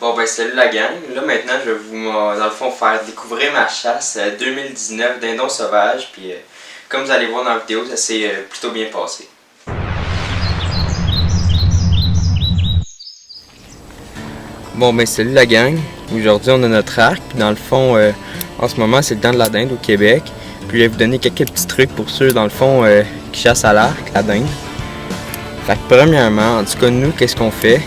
Bon ben salut la gang, là maintenant je vais vous dans le fond faire découvrir ma chasse 2019 dindon sauvage, puis comme vous allez voir dans la vidéo, ça s'est plutôt bien passé. Bon ben salut la gang, aujourd'hui on a notre arc, puis dans le fond en ce moment c'est le temps de la dinde au Québec, puis je vais vous donner quelques petits trucs pour ceux dans le fond qui chassent à l'arc, la dinde. Fait que premièrement, en tout cas nous, qu'est-ce qu'on fait?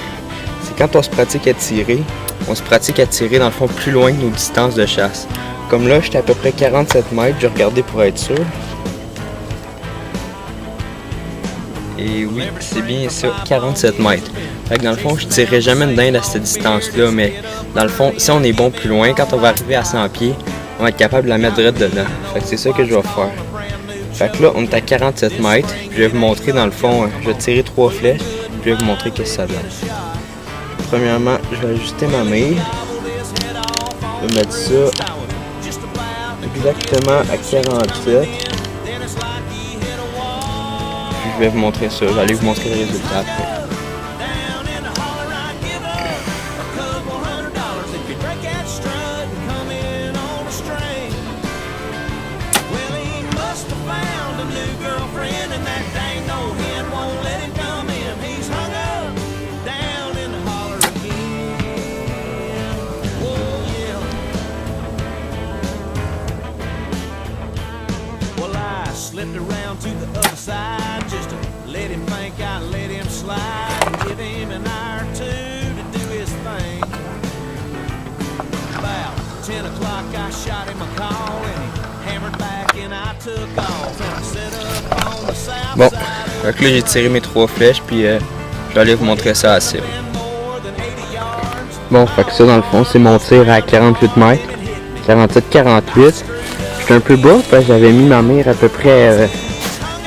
C'est quand on se pratique à tirer, on se pratique à tirer dans le fond plus loin que nos distances de chasse. Comme là, j'étais à peu près 47 mètres, j'ai regardé pour être sûr. Et oui, c'est bien ça, 47 mètres. Fait que dans le fond, je tirerai jamais une dinde à cette distance-là, mais dans le fond, si on est bon plus loin, quand on va arriver à 100 pieds, on va être capable de la mettre direct dedans. Fait que c'est ça que je vais faire. Fait que là, on est à 47 mètres, je vais vous montrer dans le fond, je vais tirer 3 flèches, je vais vous montrer ce que ça donne. Premièrement, je vais ajuster ma mire. Je vais mettre ça exactement à 47. Puis je vais vous montrer ça. Je vais aller vous montrer le résultat après. Slipped around to the other side just to let him think I let him slide and give him an hour or two to do his thing. About 10 o'clock I shot him a call and he hammered back and I took off and I set up on the south Bon, side. fait que là j'ai tiré mes 3 flèches puis je vais aller vous montrer ça assez. Bon, fait que ça dans le fond c'est mon tir à 48 mètres, 47-48. J'étais un peu bas parce que j'avais mis ma mire à peu près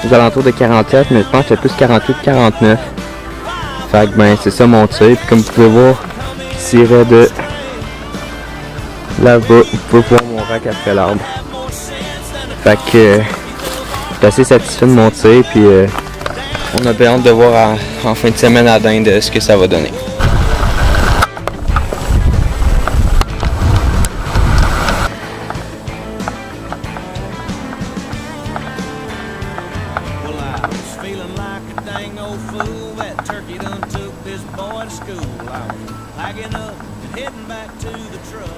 aux alentours de 47, mais je pense que c'était plus 48-49. Fait que ben c'est ça mon tir, puis comme vous pouvez voir, je tirais de là-bas, vous pouvez voir mon rack après l'arbre. Fait que j'étais assez satisfait de mon tir, puis on a bien hâte de voir en fin de semaine à dinde ce que ça va donner. Feeling like a dang old fool. That turkey done took this boy to school. I was packing up and heading back to the truck.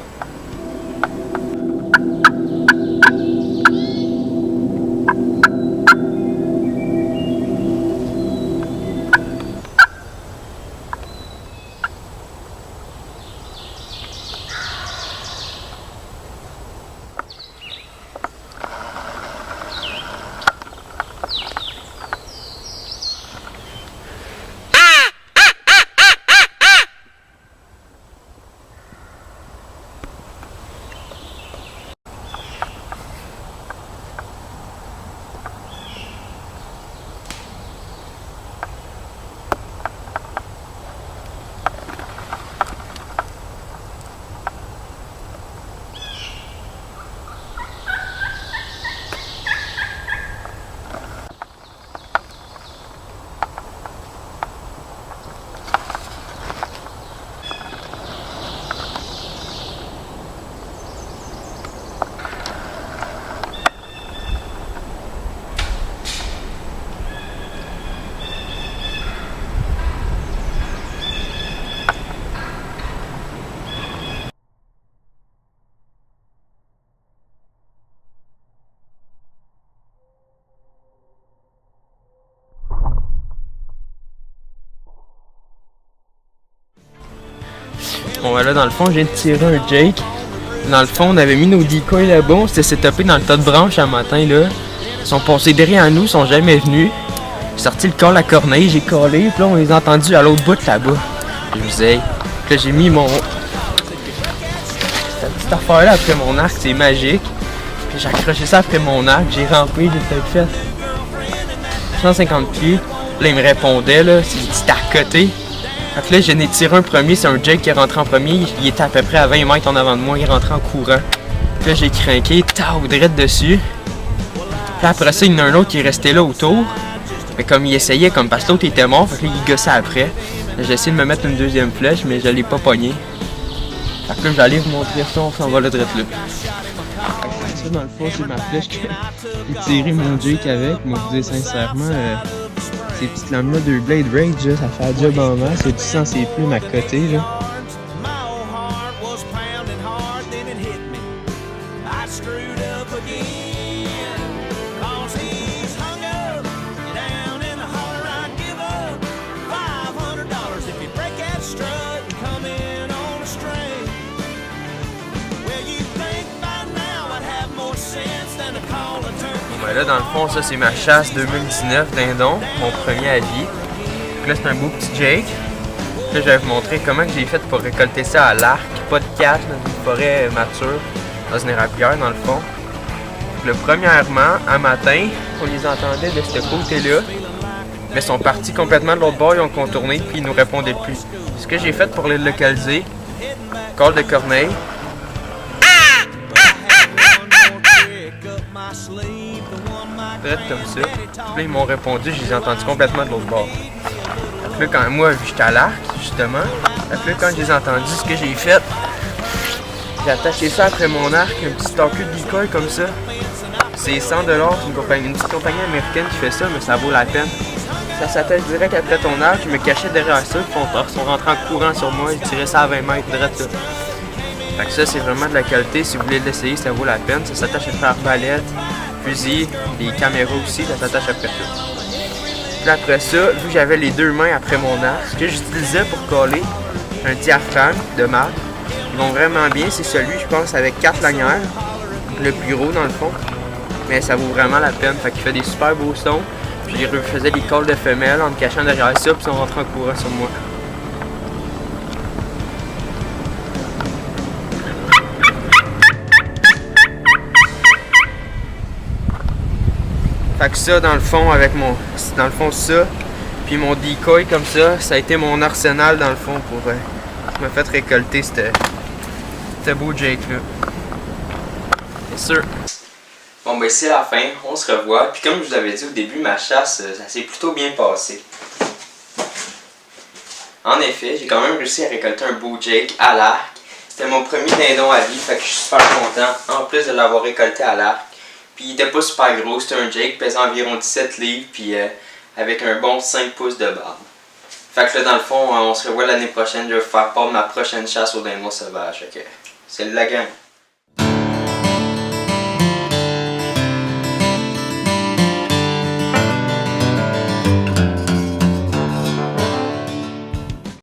Bon ben là dans le fond, je viens de tirer un Jake. Dans le fond, on avait mis nos decoys là-bas, on s'était setupé dans le tas de branches un matin là. Ils sont passés derrière nous, ils sont jamais venus. J'ai sorti le col à corneille, j'ai collé, puis là on les a entendus à l'autre bout là-bas. Je me disais, hey. Puis là j'ai mis mon... Cette petite affaire là après mon arc, c'est magique. Puis j'ai accroché ça après mon arc, j'ai rampé, j'ai peut-être fait 150 pieds. Là il me répondait là, c'était à côté. Fait que là, j'en ai tiré un premier, c'est un Jake qui est rentré en premier, il était à peu près à 20 mètres en avant de moi, il est rentré en courant. Puis là, j'ai craqué, tao, direct dessus. Puis après ça, il y en a un autre qui est resté là autour. Mais comme il essayait, comme parce que l'autre était mort, fait que là, il gossait après. J'ai essayé de me mettre une deuxième flèche, mais je l'ai pas pogné. Fait que là, j'allais vous montrer ça, on s'en va là, direct là. Ça, dans le fond, c'est ma flèche que j'ai tiré mon Jake avec. Moi, je vous dis sincèrement, ces petites lames-là de Blade Rage, là, ça fait un job en masse. C'est tout sans ses plumes à côté, là. Ben là, dans le fond, ça c'est ma chasse 2019 dindon, mon premier à vie. Donc là, c'est un beau petit Jake. Là, je vais vous montrer comment j'ai fait pour récolter ça à l'arc, pas de cache dans une forêt mature, dans une érablière dans le fond. Donc, premièrement, un matin, on les entendait de ce côté-là, mais ils sont partis complètement de l'autre bord, ils ont contourné puis ils nous répondaient plus. Ce que j'ai fait pour les localiser, call de corneille. Comme ça. Puis là, ils m'ont répondu, je les ai entendus complètement de l'autre bord. Puis là, quand moi, j'étais à l'arc, justement, puis là, quand je les ai entendus, ce que j'ai fait, j'ai attaché ça après mon arc, un petit torpille de decoy comme ça. C'est 100$, c'est une petite compagnie américaine qui fait ça, mais ça vaut la peine. Ça s'attache direct après ton arc, je me cachais derrière ça, puis ils sont rentrés en courant sur moi, je tirais ça à 20 mètres, direct là. Fait que ça, c'est vraiment de la qualité, si vous voulez l'essayer, ça vaut la peine. Ça s'attache à faire arbalète, fusil, les caméras aussi, ça s'attache après ça. Puis après ça, vu que j'avais les deux mains après mon arc, ce que j'utilisais pour coller un diaphragme de marque, ils vont vraiment bien, c'est celui, je pense, avec 4 lanières, le plus gros dans le fond, mais ça vaut vraiment la peine, fait qu'il fait des super beaux sons, puis je faisais des calls de femelles en me cachant derrière ça, puis ils sont rentrés en courant sur moi. Fait que ça, dans le fond, ça, puis mon decoy comme ça a été mon arsenal dans le fond pour me faire récolter ce beau Jake-là. C'est sûr. Bon ben c'est la fin, on se revoit. Puis comme je vous avais dit au début, ma chasse, ça s'est plutôt bien passé. En effet, j'ai quand même réussi à récolter un beau Jake à l'arc. C'était mon premier dindon à vie, fait que je suis super content, en plus de l'avoir récolté à l'arc. Puis il était pas super gros, c'était un Jake pesant environ 17 livres, puis avec un bon 5 pouces de barbe. Fait que là, dans le fond, on se revoit l'année prochaine, je vais vous faire part de ma prochaine chasse au dindon sauvage. Okay. C'est la gang.